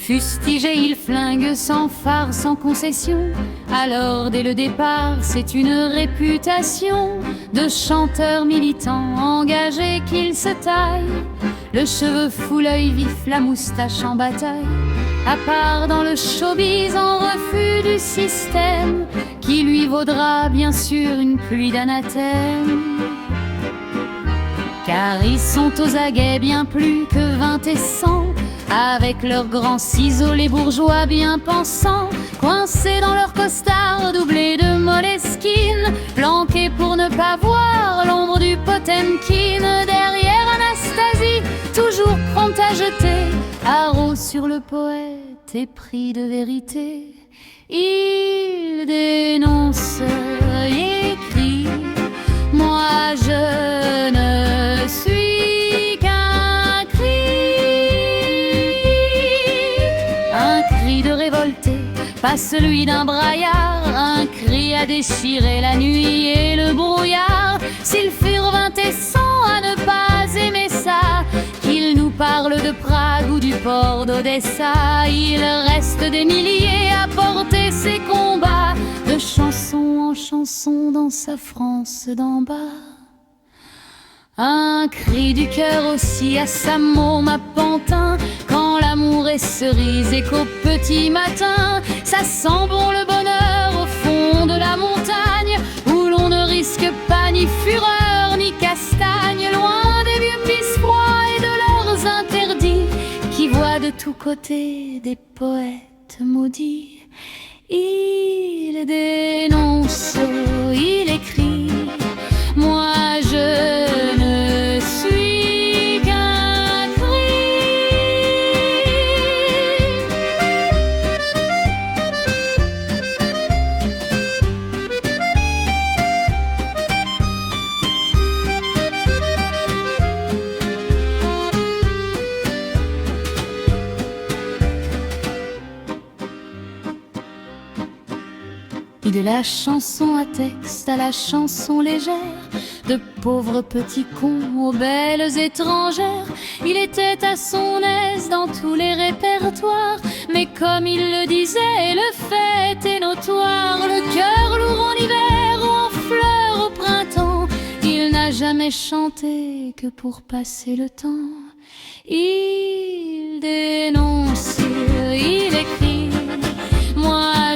Fustigé, il flingue sans phare, sans concession. Alors dès le départ, c'est une réputation de chanteur militant engagé qu'il se taille. Le cheveu fou, l'œil vif, la moustache en bataille. À part dans le showbiz, en refus du système, qui lui vaudra bien sûr une pluie d'anathèmes. Car ils sont aux aguets bien plus que 20 et 100, avec leurs grands ciseaux, les bourgeois bien pensants, coincés dans leur costard doublé de Moleskine, planqués pour ne pas voir l'ombre du Potemkin. Derrière Anastasie, toujours prompte à jeter haro sur le poète épris de vérité. Il dénonce et écrit: moi je ne suis qu'un cri. Un cri de révolté, pas celui d'un braillard, un cri à déchirer la nuit et le brouillard. S'ils furent 20 et 100 à ne pas aimer ça, qu'ils nous parlent de Prague ou du port d'Odessa, il reste des milliers à porter ses combats, de chanson en chanson dans sa France d'en bas. Un cri du cœur aussi à sa môme à Pantin, quand l'amour est cerise et qu'au petit matin, ça sent bon le bonheur au fond de la montagne, où l'on ne risque pas ni fureur ni castagne, loin des vieux pisse froids et de leurs interdits, qui voient de tous côtés des poètes maudits. Il dénonce, il écrit: moi je ne suis qu'un cri. Et de la chanson à texte à la chanson légère, de pauvres petits cons aux belles étrangères, il était à son aise dans tous les répertoires. Mais comme il le disait, le fait est notoire, le cœur lourd en hiver ou en fleurs au printemps, il n'a jamais chanté que pour passer le temps. Il dénonce, il écrit: moi